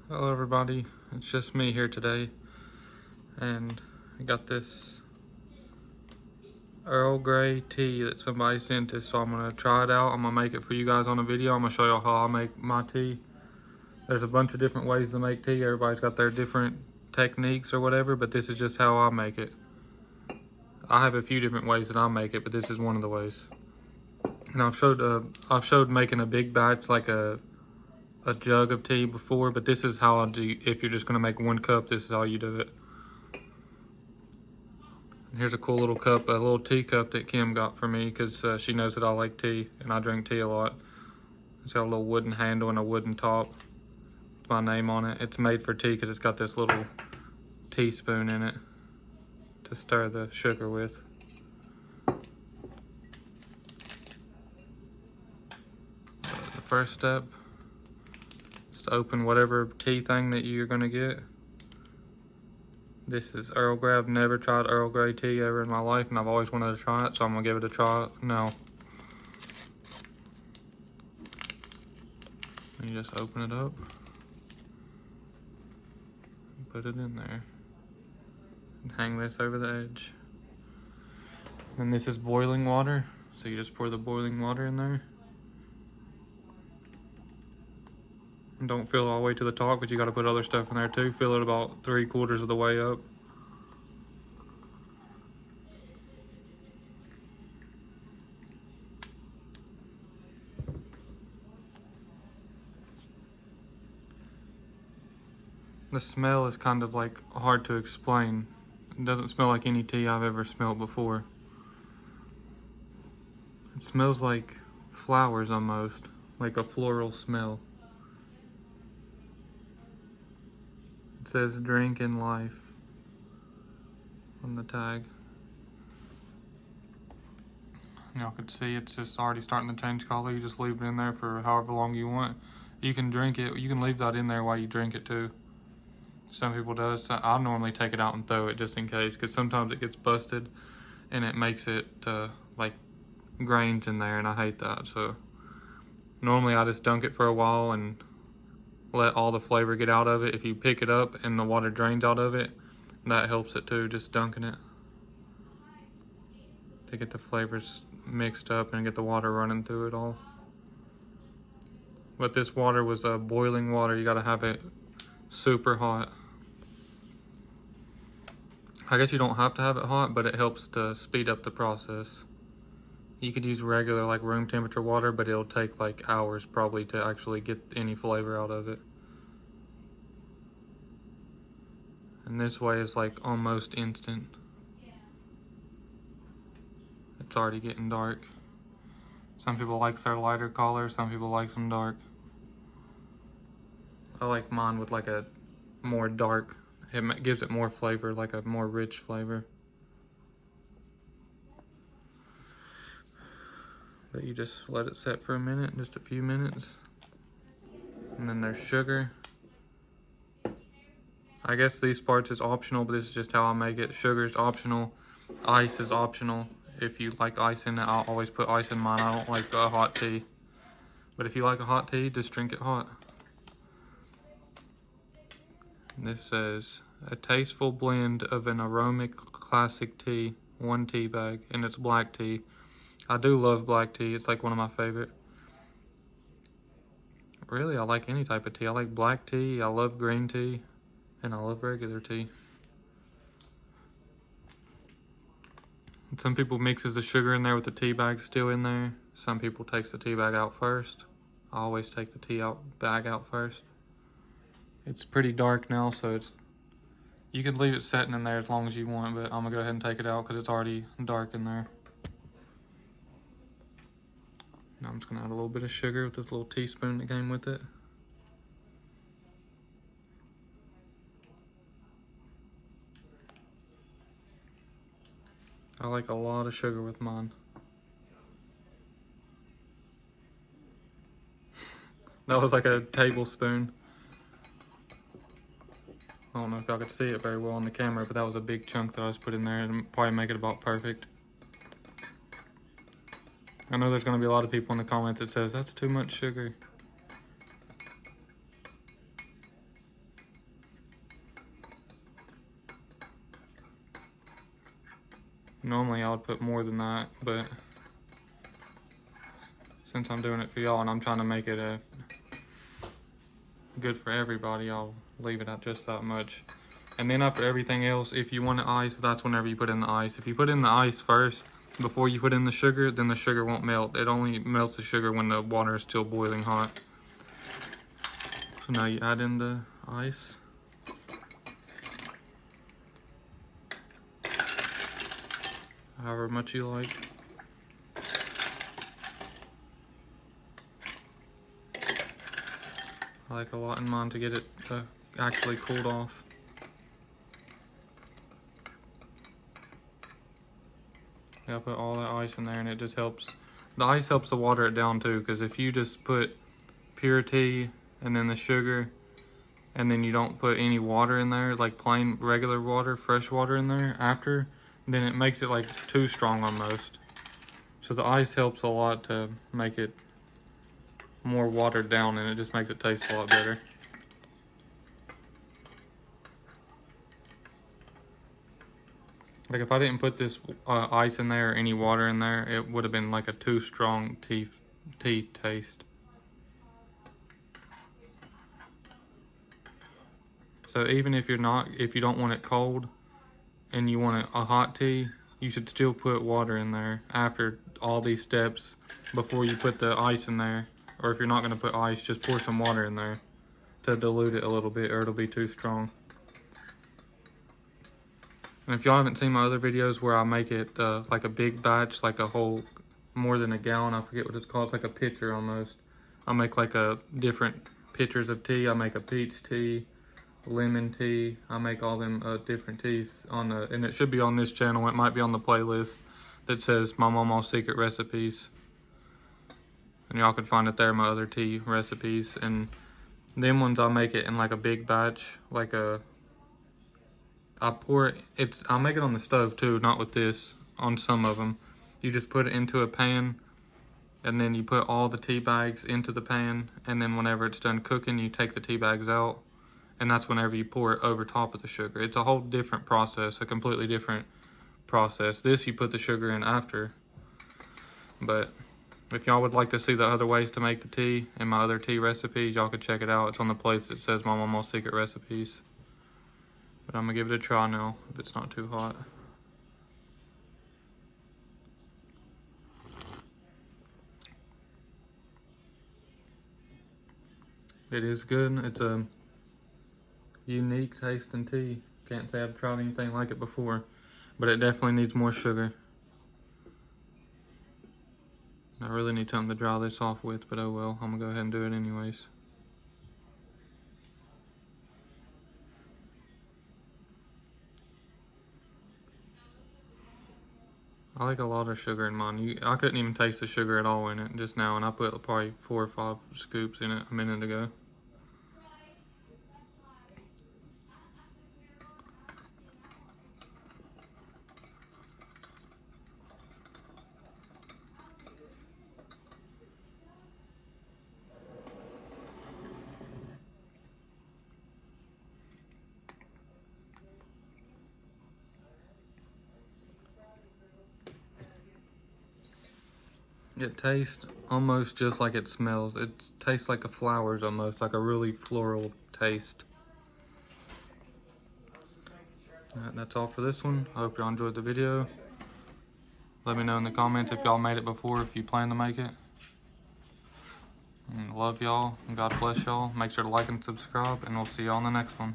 Hello everybody, it's just me here today, and I got this Earl Grey tea that somebody sent us, so I'm gonna try it out. I'm gonna make it for you guys on a video. I'm gonna show y'all how I make my tea. There's a bunch of different ways to make tea. Everybody's got their different techniques or whatever, but this is just how I make it. I have a few different ways that I make it, but this is one of the ways. And I've showed making a big batch, like a jug of tea before, but this is how I do. If you're just gonna make 1 cup, this is how you do it. And here's a cool little cup, a little tea cup that Kim got for me because she knows that I like tea and I drink tea a lot. It's got a little wooden handle and a wooden top with my name on it. It's made for tea because it's got this little teaspoon in it to stir the sugar with. The first step is to open whatever tea thing that you're gonna get. This is Earl Grey. I've never tried Earl Grey tea ever in my life, and I've always wanted to try it, so I'm gonna give it a try now. You just open it up and put it in there and hang this over the edge. And this is boiling water, so you just pour the boiling water in there. And don't fill all the way to the top, but you gotta put other stuff in there too. Fill it about 3/4 of the way up. The smell is kind of like hard to explain. It doesn't smell like any tea I've ever smelled before. It smells like flowers almost, like a floral smell. It says drink in life on the tag. Y'all could see it's just already starting to change color. You just leave it in there for however long you want. You can drink it, you can leave that in there while you drink it too. Some people does. I normally take it out and throw it just in case, because sometimes it gets busted and it makes it like grains in there, and I hate that. So normally I just dunk it for a while and let all the flavor get out of it. If you pick it up and the water drains out of it, that helps it too, just dunking it to get the flavors mixed up and get the water running through it all. But this water was boiling water. You gotta have it super hot. I guess you don't have to have it hot, but it helps to speed up the process. You could use regular, like room temperature water, but it'll take like hours probably to actually get any flavor out of it. And this way is like almost instant. It's already getting dark. Some people like their lighter color, some people like them dark. I like mine with like a more dark. It gives it more flavor, like a more rich flavor. But you just let it set for a minute, just a few minutes. And then there's sugar. I guess these parts is optional, but this is just how I make it. Sugar is optional. Ice is optional. If you like ice in it, I'll always put ice in mine. I don't like a hot tea. But if you like a hot tea, just drink it hot. This says, a tasteful blend of an aromatic classic tea, 1 tea bag, and it's black tea. I do love black tea. It's like one of my favorite. Really, I like any type of tea. I like black tea, I love green tea, and I love regular tea. And some people mixes the sugar in there with the tea bag still in there. Some people takes the tea bag out first. I always take the bag out first. It's pretty dark now, so you can leave it setting in there as long as you want, but I'm gonna go ahead and take it out because it's already dark in there. Now I'm just gonna add a little bit of sugar with this little teaspoon that came with it. I like a lot of sugar with mine. That was like a tablespoon. I don't know if y'all could see it very well on the camera, but that was a big chunk that I just put in there and probably make it about perfect. I know there's going to be a lot of people in the comments that says, that's too much sugar. Normally I would put more than that, but since I'm doing it for y'all and I'm trying to make it good for everybody, I'll leave it at just that much. And then after everything else, if you want the ice, that's whenever you put in the ice. If you put in the ice first before you put in the sugar, then the sugar won't melt. It only melts the sugar when the water is still boiling hot. So now you add in the ice. However much you like. I like a lot in mine to get it actually cooled off. Yeah, I put all that ice in there and it just helps. The ice helps to water it down too, because if you just put pure tea and then the sugar and then you don't put any water in there, like plain regular water, fresh water in there after, then it makes it like too strong almost. So the ice helps a lot to make it more watered down, and it just makes it taste a lot better. Like if I didn't put this ice in there or any water in there, it would have been like a too strong tea taste. So even if you don't want it cold and you want a hot tea, you should still put water in there after all these steps before you put the ice in there. Or if you're not going to put ice, just pour some water in there to dilute it a little bit, or it'll be too strong. And if y'all haven't seen my other videos where I make it like a big batch, like a whole, more than a gallon, I forget what it's called, it's like a pitcher almost. I make like different pitchers of tea. I make a peach tea, lemon tea. I make all them different teas and it should be on this channel. It might be on the playlist that says My Mama's Secret Recipes. And y'all can find it there, my other tea recipes. And them ones I make it in like a big batch, like I make it on the stove too, not with this, on some of them. You just put it into a pan, and then you put all the tea bags into the pan, and then whenever it's done cooking, you take the tea bags out, and that's whenever you pour it over top of the sugar. It's a whole different process, a completely different process. This you put the sugar in after. But if y'all would like to see the other ways to make the tea and my other tea recipes, y'all could check it out. It's on the place that says My Mama's Secret Recipes. But I'm gonna give it a try now, if it's not too hot. It is good. It's a unique tasting tea. Can't say I've tried anything like it before, but it definitely needs more sugar. I really need something to dry this off with, but oh well, I'm gonna go ahead and do it anyways. I like a lot of sugar in mine. I couldn't even taste the sugar at all in it just now, and I put probably 4 or 5 scoops in it a minute ago. It tastes almost just like it smells. It tastes like a flowers almost, like a really floral taste. That's all for this one. I hope y'all enjoyed the video. Let me know in the comments if y'all made it before, if you plan to make it. And love y'all, and God bless y'all. Make sure to like and subscribe, and we'll see y'all on the next one.